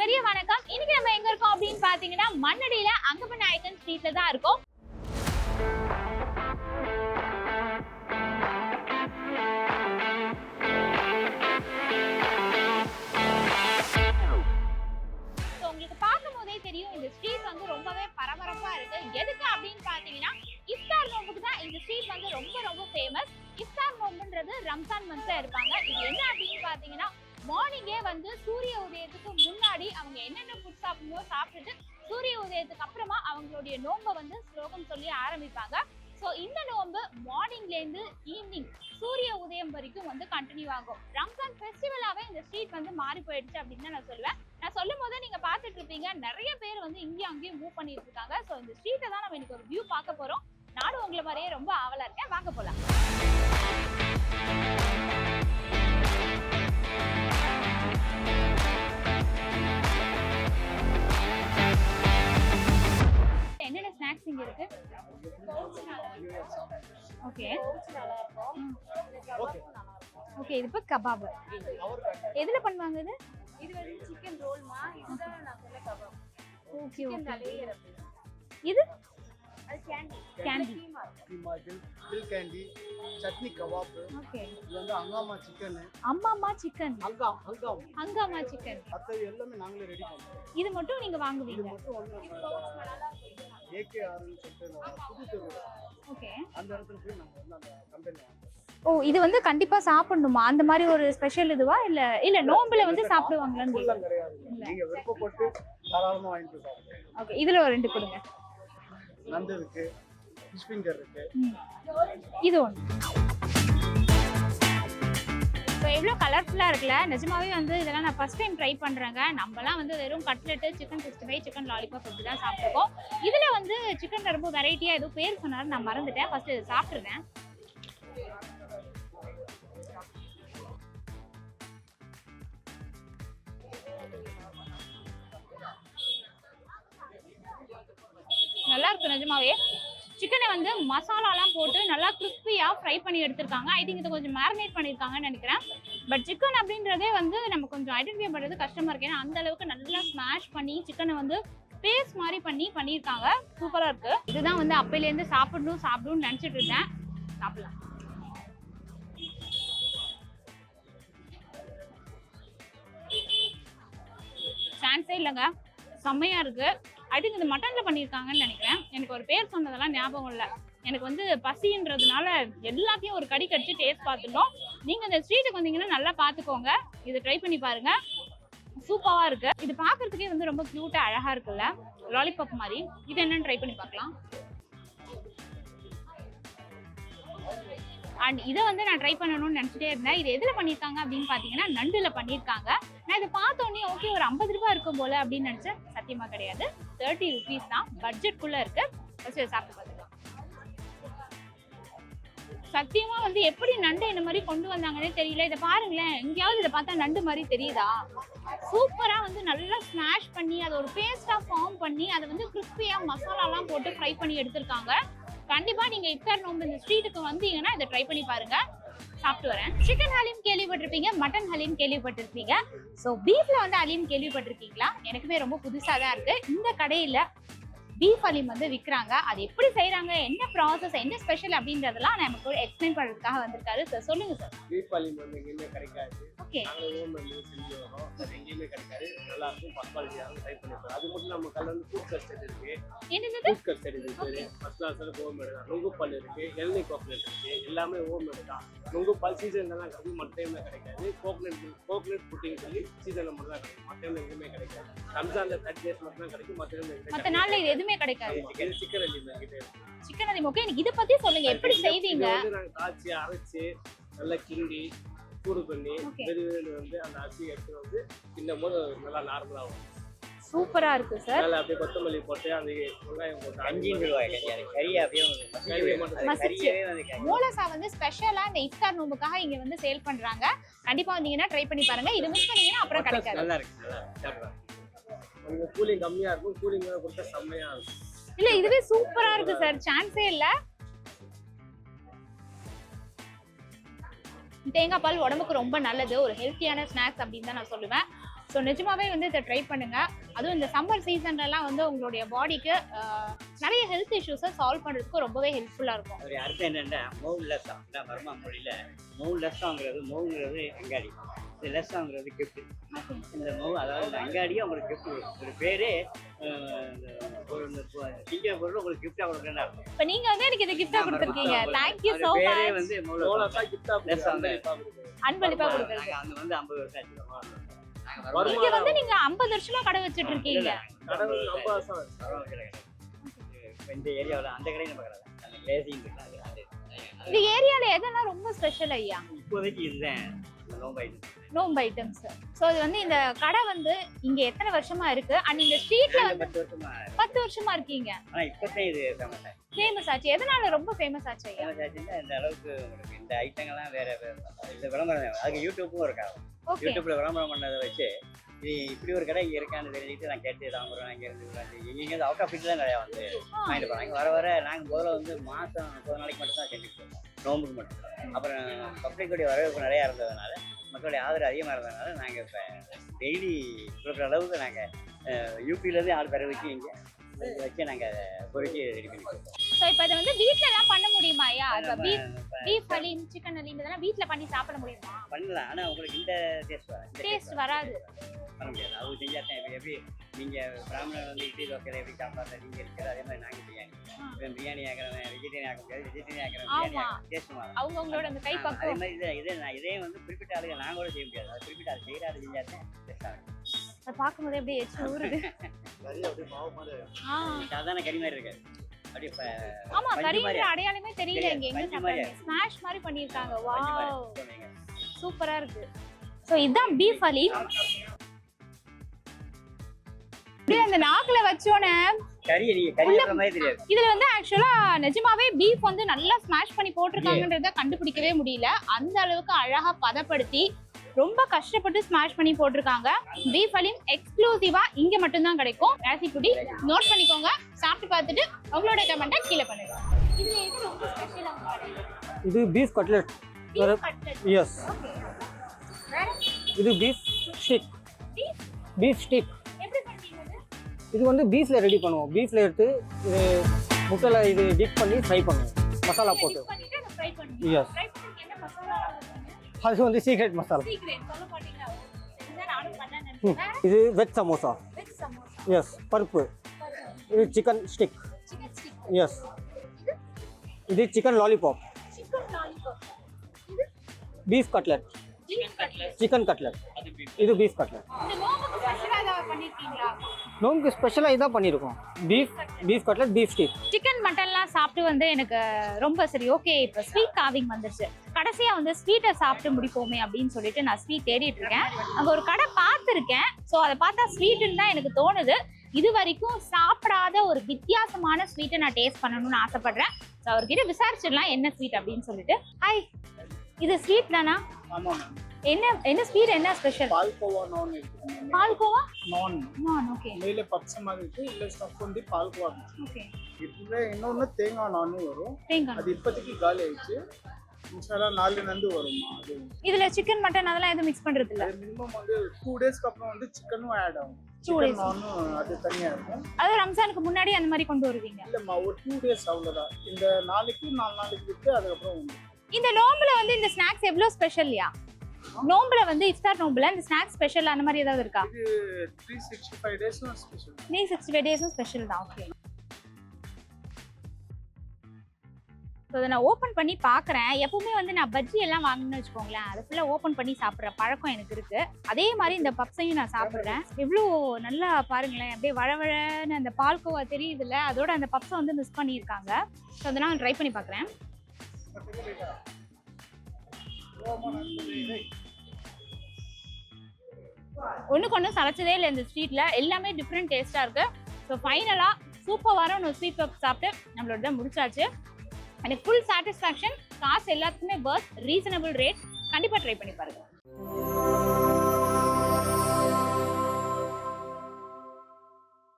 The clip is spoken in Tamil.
பெரிய வணக்கம். இன்னைக்கு நம்ம எங்க இருக்கோம் அப்படின்னு பாத்தீங்கன்னா மண்ணடியில அங்கப்பநாயக்கன் ஸ்ட்ரீட்ல தான் இருக்கோம். உங்களுக்கு பார்க்கும் போதே தெரியும் இந்த ஸ்ட்ரீட் வந்து ரொம்பவே பரபரப்பா இருக்கு. எதுக்கு அப்படின்னு பாத்தீங்கன்னா இஃப்தார் நோம்புக்கு தான் இந்த ஸ்ட்ரீட் வந்து ரொம்ப ஃபேமஸ். இஃப்தார் நோம்புன்றது ரம்ஜான் மந்த்ல இருப்பாங்க. இது என்ன அப்படின்னு பாத்தீங்கன்னா மார்னிங்கே வந்து சூரிய உதயத்துக்கு முன்னாடி அவங்க என்னென்ன ஃபுட் சாப்பிடணுமோ சாப்பிட்டுட்டு சூரிய உதயத்துக்கு அப்புறமா அவங்களுடைய நோம்பை வந்து ஸ்லோகம் சொல்லி ஆரம்பிப்பாங்க. ஸோ இந்த நோம்பு மார்னிங்லேருந்து ஈவினிங் சூரிய உதயம் வரைக்கும் வந்து கண்டினியூ ஆகும். ரம்ஜான் ஃபெஸ்டிவலாகவே இந்த ஸ்ட்ரீட் வந்து மாறி போயிடுச்சு அப்படின்னு தான் நான் சொல்லுவேன். நான் சொல்லும் போதே நீங்கள் பார்த்துட்டு இருப்பீங்க நிறைய பேர் வந்து இங்கேயும் அங்கேயும் மூவ் பண்ணிட்டு இருக்காங்க. ஸோ இந்த ஸ்ட்ரீட்டை தான் நம்ம இன்னைக்கு ஒரு வியூ பார்க்க போகிறோம். நானும் உங்களை மாதிரியே ரொம்ப ஆவலாக இருக்கேன். வாங்க போகலாம். என்னென்ன ஸ்நாக்ஸ் இங்க இருக்கு? ஓகே ஓகே, இது இப்போ கபாப் எதுல பண்ணுவாங்க? இது வந்து சிக்கன் ரோல்மா, இதுதான் நான் சொல்ல கபாப். Okay okay. இது அது கேண்டி கீமா தில் கேண்டி சட்னி கபாப். ஓகே, இது வந்து அங்காமா சிக்கன். அம்மாமா சிக்கன், அங்காமா சிக்கன். மற்றது எல்லாமே நாங்களே ரெடி பண்ணுவோம். இது மட்டும் நீங்க வாங்குவீங்க? இது மட்டும் வந்து ஏகேஆர்னு சொல்லிட்டு புது தெரு. ஓகே, அந்த இடத்துல போய் நாங்க வந்து அந்த கம்பெனி வாங்குவோம். ஓ, இது வந்து கண்டிப்பா சாப்பிடணுமா? அந்த மாதிரி ஒரு ஸ்பெஷல் இதுவா இல்ல நோம்புல வந்து சாப்பிடுவாங்களான்னு எல்லாம் கிடையாது. நீங்க விருப்பப்பட்டு தாராளமா வாங்கிட்டு சாப்பிடுங்க. ஓகே, இதுல ஒரு 2 கொடுங்க. நண்டு இருக்கு, ஃபிஷ் ஃபிங்கர் இருக்கு. இது ஒன்று. இப்போ எவ்வளோ கலர்ஃபுல்லாக இருக்குல்ல. நிஜமாவே வந்து இதெல்லாம் நான் ஃபர்ஸ்ட் டைம் ட்ரை பண்ணுறேங்க. நம்மலாம் வந்து வெறும் கட்லெட்டு, சிக்கன் 65, சிக்கன் லாலிபாப் இப்படி தான் சாப்பிட்டுருக்கோம். இதில் வந்து சிக்கன் ரொம்ப வெரைட்டியாக ஏதோ பேர் சொன்னாலும் நான் மறந்துட்டேன். ஃபர்ஸ்ட் இதை சாப்பிட்ருந்தேன். நல்லா இருக்கு நிஜமாவே. சிக்கனை வந்து மசாலாலாம் போட்டு நல்லா கிறிஸ்பியாக ஃப்ரை பண்ணி எடுத்திருக்காங்க. ஐ திங்க் இதை கொஞ்சம் மேரினேட் பண்ணியிருக்காங்கன்னு நினைக்கிறேன். பட் சிக்கன் அப்படின்றதே வந்து நம்ம கொஞ்சம் ஐடென்டிஃபை பண்ணுறது கஷ்டமாக இருக்கு. ஏன்னா அந்த அளவுக்கு நல்லா ஸ்மாஷ் பண்ணி சிக்கனை வந்து பேஸ்ட் மாதிரி பண்ணியிருக்காங்க. சூப்பராக இருக்கு. இதுதான் வந்து அப்பையிலேருந்து சாப்பிடணும்னு நினச்சிட்டு இருந்தேன். சாப்பிடலாம். சான்ஸே இல்லைங்க, செம்மையாக இருக்கு. ஐ திங்க் இது மட்டன்ல பண்ணியிருக்காங்கன்னு நினைக்கிறேன். எனக்கு ஒரு பேர் சொன்னதெல்லாம் ஞாபகம் இல்லை. எனக்கு வந்து பசின்றதுனால எல்லாத்தையும் ஒரு கடி கடிச்சு டேஸ்ட் பார்த்துட்டோம். நீங்கள் இந்த ஸ்ட்ரீட்டுக்கு வந்தீங்கன்னா நல்லா பார்த்துக்கோங்க. இதை ட்ரை பண்ணி பாருங்க, சூப்பராக இருக்கு. இது பார்க்கறதுக்கே வந்து ரொம்ப க்யூட்டாக அழகாக இருக்குல்ல, லாலிபாப் மாதிரி. இது என்னன்னு ட்ரை பண்ணி பார்க்கலாம். அண்ட் இதை வந்து நான் ட்ரை பண்ணணும்னு நினச்சிட்டே இருந்தேன். இது எதில் பண்ணியிருக்காங்க அப்படின்னு பார்த்தீங்கன்னா நண்டுல பண்ணியிருக்காங்க. நான் இதை பார்த்தோன்னே ஓகே ஒரு 50 ரூபாய் இருக்கும் போல அப்படின்னு நினச்சேன். சத்தியமாக கிடையாது, 30 rupees தான். பட்ஜெட்குள்ளே இருக்கு. ஃபர்ஸ்ட் சாப்பிட்டு பார்த்துக்கலாம். சத்தியமாக வந்து எப்படி நண்டை இந்த மாதிரி கொண்டு வந்தாங்கன்னே தெரியல. இதை பாருங்களேன், எங்கேயாவது இதை பார்த்தா நண்டு மாதிரி தெரியுதா? சூப்பராக வந்து நல்லா ஸ்மாஷ் பண்ணி அதை ஒரு பேஸ்டாக ஃபார்ம் பண்ணி அதை வந்து கிறிஸ்பியாக மசாலாலாம் போட்டு ஃப்ரை பண்ணி எடுத்திருக்காங்க. கண்டிப்பா நீங்க இஃப்தார் நோம்பு இந்த ஸ்ட்ரீட்டுக்கு வந்தீங்கன்னா இதை ட்ரை பண்ணி பாருங்க. சாப்பிட்டு வரேன். சிக்கன் ஹலீம் கேள்விப்பட்டிருப்பீங்க, மட்டன் ஹலீம் கேள்விப்பட்டிருப்பீங்க. ஸோ பீஃப்ல வந்து ஹலீம் கேள்விப்பட்டிருக்கீங்களா? எனக்குமே ரொம்ப புதுசாக தான் இருக்கு. இந்த கடையில பீஃப் ஹலீம் வந்து விற்கிறாங்க. அது எப்படி செய்யறாங்க, என்ன ப்ராசஸ், என்ன ஸ்பெஷல் அப்படின்றதெல்லாம் நமக்கு எக்ஸ்பிளைன் பண்றதுக்காக வந்திருக்காரு. சார் சொல்லுங்க சார். பீஃப் ஹலீம் வந்து எங்கேயுமே கிடைக்காது. ஓகே, நாங்கள் ஹோம்ல செஞ்சு வரோம். அது எங்கேயுமே கிடைக்காது. நல்லா இருக்கும், ஃபர்ஸ்ட் குவாலிட்டியாக ட்ரை பண்ணிப்போம். அது மட்டும் நம்ம கல்ல வந்து ஃபுட் கஸ்டர்ட் இருக்கு. என்னது? ஃபுட் கஸ்டர்ட் இருக்கு. ஃபர்ஸ்ட் கிளாஸ்ல ஹோம்மேட் தான். நுங்கு பால் இருக்கு, இளநீ கோகனட் இருக்கு. எல்லாமே ஹோம்மேட் தான். நுங்கு பால் சீசன்ல தான் கிடைக்கும், மற்ற டைம்ல கிடைக்காது. கோகனட் புட்டிங் சொல்லி சீசன்ல மட்டும் தான் கிடைக்கும், மற்ற டைம்ல எதுவுமே கிடைக்காது. ரம்ஜான்ல 30 days மட்டும் தான் கிடைக்கும், மற்ற டைம்ல மற்ற நாள்ல இது எதுவுமே கிடைக்காது. சிக்கன் ஹலீம் கிட்ட சிக்கன் ஹலீம். ஓகே, எனக்கு இத பத்தி சொல்லுங்க, எப்படி செய்வீங்க? நாங்க காய்ச்சி அரைச்சு நல்லா கிண்டி சூடு பண்ணி வெறும் வந்து அந்த அரிசி எடுத்து வந்து கிண்டும் போது நல்லா நார்மலா ஆகும். சூப்பரா இருக்கு சார். நல்லா அப்படியே கொத்தமல்லி போட்டு அந்த வெங்காயம் போட்டு 5 ரூபாய் கறி அப்படியே மூலசா வந்து ஸ்பெஷலா இந்த இஃப்தார் நோம்புக்காக இங்க வந்து சேல் பண்றாங்க. கண்டிப்பா வந்தீங்கன்னா ட்ரை பண்ணி பாருங்க. இது மிஸ் பண்ணீங்கன்னா அப்புறம் கிடைக்காது. நல்லா இருக்கு, நல்லா இருக்கு. கூலிங் கம்மியா இருக்கும், கூலிங் கொடுத்தா செம்மையா இருக்கும். இல்ல இதுவே சூப்பரா இருக்கு சார், சான்ஸே இல்ல. தேங்காய் பால் உடம்புக்கு ரொம்ப நல்லது, ஒரு ஹெல்த்தியான ஸ்நாக்ஸ் அப்படின்னு தான் நான் சொல்லுவேன். ஸோ நிஜமாவே வந்து இதை ட்ரை பண்ணுங்க. அதுவும் இந்த சம்மர் சீசன்லலாம் வந்து உங்களுடைய பாடிக்கு நிறைய ஹெல்த் இஷ்யூஸை சால்வ் பண்ணுறதுக்கு ரொம்பவே ஹெல்ப்ஃபுல்லாக இருக்கும். ஒரு அர்த்தம் என்னென்னா மோவு லெஸ்ஸாம், பர்மா மொழியில் மோவு மோவுங்கிறது அங்காடி, இந்த லெஸ்ஸாங்கிறது கிஃப்ட். இந்த மோவு அதாவது இந்த அங்காடியே உங்களுக்கு கிஃப்ட் கொடுக்கும். ஒரு பேரே திங்கிற பொருள் உங்களுக்கு கிஃப்டாக கொடுக்குறேன்னு அர்த்தம். இப்போ நீங்கள் வந்து எனக்கு இதை கிஃப்டாக கொடுத்துருக்கீங்க. தேங்க்யூ ஸோ பேரே மச். வந்து அன்பளிப்பாக கொடுக்குறது. அந்த வந்து 50 வருஷம் ஆச்சு. இங்க வந்து நீங்க 50 வருஷமா கடை வச்சிட்டு இருக்கீங்க. இந்த ஏரியாவில் அந்த கடையை நம்ம கடை அந்த கிளேசிங் இருக்காது. இந்த ஏரியால எதெல்லாம் ரொம்ப ஸ்பெஷல் ஐயா? இப்போதைக்கு இதுதான் நோம்பு ஐட்டம்ஸ். ஸோ இது வந்து இந்த கடை வந்து இங்க எத்தனை வருஷமா இருக்கு? அண்ட் இந்த ஸ்ட்ரீட்ல வந்து 10 வருஷமா இருக்கீங்க. ஆனா இப்பதான் இது ஃபேமஸ் ஆச்சு. எதனால ரொம்ப ஃபேமஸ் ஆச்சு ஐயா? ஃபேமஸ் ஆச்சுன்னா இந்த அளவுக்கு உங்களுக்கு இந்த ஐட்டங்கள்லாம் வேற இந்த விளம்பரம் அதுக்கு யூடியூப்பும் இருக்காது. யூடியூப்ல விளம்பரம் பண்ணதை வச்சு இப்படி ஒரு கடை இங்கே இருக்கான்னு தெரிஞ்சுட்டு நான் கேட்டு தாம்பரம் இங்கே இருந்து எங்கேயாவது அவுட் ஆஃப் தான் நிறையா வந்து வாங்கிட்டு போகிறாங்க. வர வர நாங்கள் முதல்ல வந்து மாதம் 30 நாளைக்கு மட்டும் தான் செஞ்சுட்டு இருக்கோம், நோம்புக்கு மட்டும். அப்புறம் பப்ளிக்குடைய வரவேற்பு நிறையா இருந்ததுனால, மக்களுடைய ஆதரவு அதிகமாக இருந்ததுனால நாங்கள் இப்போ டெய்லி கொடுக்குற அளவுக்கு நாங்கள் யூபியிலேருந்து ஆள் தர வச்சு இங்கே வச்சு நாங்கள் பொறிச்சு ரெடி பண்ணி கொடுப்போம். ஸோ இப்போ இதை வந்து வீட்டில் எல்லாம் பண்ண முடியுமா ஐயா? இப்போ பீஃப் ஹலீம், சிக்கன் ஹலீம் இதெல்லாம் வீட்டில் பண்ணி சாப்பிட முடியுமா? பண்ணலாம், ஆனால் உங்களுக்கு இந்த டேஸ்ட் வராது. பண்ண முடியாது. அவங்க செஞ்சாதான் இப்போ எப்படி நீங்கள் பிராமணர் வந்து இட்லி தோக்கையில் எப்படி சாப்பாட்டில் நீங்கள் இருக்கிறது அதே மாதிரி நாங்கள் பிரியாணி பிரியாணி ஆக்கிறவன் வெஜிடேரியன் ஆக்க முடியாது, வெஜிடேரியன் ஆக்கிறவன் டேஸ்ட் மாறும். அவங்களோட அந்த கை பக்கம் அதே மாதிரி இதே வந்து குறிப்பிட்ட ஆளுங்க நாங்கள் கூட செய்ய முடியாது. அது குறிப்பிட்ட ஆள் செய்கிற ஆள் செஞ்சாதான் டேஸ்ட்டாக இருக்கும். அதை பார்க்கும்போது அப்படியே எச்சு ஊறுது. சாதாரண கறி மாதிரி இருக்காது. ஆமா, கறின்ற அடையாளமே தெரியல. இங்க எங்க சாப்பிடுறாங்க, ஸ்மாஷ் மாதிரி பண்ணிருக்காங்க. வாவ், சூப்பரா இருக்கு. சோ இதான் பீஃப் ஹலீம். அப்படியே அந்த நாக்குல வச்சோனே இதுல வந்து ஆக்சுவலா நிஜமாவே பீஃப் வந்து நல்லா ஸ்மாஷ் பண்ணி போட்டிருக்காங்கன்றத கண்டுபிடிக்கவே முடியல. அந்த அளவுக்கு அழகா பதப்படுத்தி ரொம்ப கஷ்டப்பட்டு ஸ்மாஷ் பண்ணி போட்டிருக்காங்க. பீஃப் ஹலீம் எக்ஸ்க்ளூசிவா இங்க மட்டும் தான் கிடைக்கும். ராசிக்குடி நோட் பண்ணிக்கோங்க, சாப்பிட்டு பார்த்துட்டு உங்களோட கமெண்ட்டை கீழே பண்ணுங்க. இதுல எது ரொம்ப ஸ்பெஷல் ஆகும்? இது பீஃப் கட்லெட். எஸ். வேற இது பீஃப் ஸ்டிக். பீஃப் ஸ்டிக் எப்படி பண்றீங்க? இது வந்து பீஃப்ல ரெடி பண்ணுவோம். பீஃப்ல எடுத்து இது முட்டையில இது டிப் பண்ணி ஃப்ரை பண்ணுவோம், மசாலா போட்டு. பண்ணிட்டு ஃப்ரை பண்ணுவீங்க. எஸ். ஃப்ரை பண்ணி என்ன மசாலா போடுவீங்க? அது வந்து சீக்ரெட் மசாலா. சீக்ரெட் சொல்ல மாட்டீங்களா? இதுதான் நானும் பண்ண நினைச்சேன். இது veg samosa. Veg samosa. Yes. பருப்பு. இது chicken stick. Chicken stick. Yes. இது சிக்கன் லாலிபாப். Chicken lollipop. இது பீஃப் கட்லெட். Chicken cutlet. இது பீஃப் கட்லெட். இந்த நோம்புக்கு ஸ்பெஷலா ஏதாவது பண்ணிருக்கீங்களா? நோம்புக்கு ஸ்பெஷலாக இதான் பண்ணியிருக்கோம். Beef cutlet, beef stick. Chicken மட்டன்லாம் சாப்பிட்டு வந்து எனக்கு ரொம்ப சரி ஓகே இப்போ ஸ்வீட் காவிங் வந்துருச்சு. கடைசியா வந்து ஸ்வீட்டை சாப்பிட்டு முடிப்போமே அப்படின்னு சொல்லிட்டு நான் ஸ்வீட் தேடிட்டு இருக்கேன். அங்கே ஒரு கடை பார்த்துருக்கேன். ஸோ அதை பார்த்தா ஸ்வீட்டுன்னு தான் எனக்கு தோணுது. இது வரைக்கும் சாப்பிடாத ஒரு வித்தியாசமான ஸ்வீட்டை நான் டேஸ்ட் பண்ணணும்னு ஆசைப்படுறேன். ஸோ அவர்கிட்ட விசாரிச்சிடலாம் என்ன ஸ்வீட் அப்படின்னு சொல்லிட்டு. ஹாய், இது ஸ்வீட் தானா? ஆமாம். என்ன ஸ்வீட், என்ன ஸ்பெஷல்? பால்கோவா நான் இருக்கு. பால்கோவா நான் ஓகே. மேலே பப்ஸ் மாதிரி இருக்கு, இல்ல ஸ்டஃப் வந்து பால்கோவா. ஓகே. இதுல இன்னொன்னு தேங்காய் நானும் வரும். தேங்காய் அது இப்போதைக்கு காலி ஆயிடுச்சு. இன்ஷால்லா நாளைல இருந்து வருமா. அது இதுல சிக்கன் மட்டன் அதெல்லாம் எதுவும் மிக்ஸ் பண்றது இல்ல. மினிமம் வந்து 2 டேஸ்க்கு அப்புறம் வந்து சிக்கனும் ஆட் ஆகும். 2 days நானும் அது தனியா இருக்கும். அது ரம்ஜானுக்கு முன்னாடி அந்த மாதிரி கொண்டு வருவீங்க? இல்லம்மா, ஒரு 2 டேஸ் அவ்வளவுதான். இந்த நாளைக்கு 4 நாளைக்கு விட்டு அதுக்கப்புறம் உண்டு. இந்த நோம்புல வந்து இந்த ஸ்நாக்ஸ் எவ்வளவு ஸ்பெஷல்யா? நோம்புல வந்து இஃப்தார் நோம்புல இந்த ஸ்நாக்ஸ் ஸ்பெஷல் அந்த மாதிரி ஏதாவது இருக்கா? இது 365 டேஸும் ஸ்பெஷல். 365 டேஸும் ஸ்பெஷல் தான். ஓகே. ஸோ அதை நான் ஓப்பன் பண்ணி பார்க்குறேன். எப்பவுமே வந்து நான் பஜ்ஜி எல்லாம் வாங்கினு வச்சுக்கோங்களேன், அதை ஃபுல்லாக ஓப்பன் பண்ணி சாப்பிட்ற பழக்கம் எனக்கு இருக்கு. அதே மாதிரி இந்த பப்ஸையும் நான் சாப்பிட்றேன். எவ்வளோ நல்லா பாருங்களேன், அப்படியே வழவழன்னு அந்த பால்கோவா தெரியுதுல்ல, அதோட அந்த பப்ஸை வந்து மிஸ் பண்ணியிருக்காங்க. ஸோ அதை நான் ட்ரை பண்ணி பார்க்குறேன். ஒன்றுக்கு ஒன்று சளைச்சதே இல்லை இந்த ஸ்வீட்டில். எல்லாமே டிஃப்ரெண்ட் டேஸ்ட்டாக இருக்குது. ஸோ ஃபைனலாக சூப்பரான ஒரு ஸ்வீட் பப் சாப்பிட்டு நம்மளோட தான் முடிச்சாச்சு. எனக்கு ஃபுல் சாட்டிஸ்ஃபேக்ஷன். காசு எல்லாத்துக்குமே பர்த், ரீசனபிள் ரேட். கண்டிப்பாக ட்ரை பண்ணி பாருங்கள்.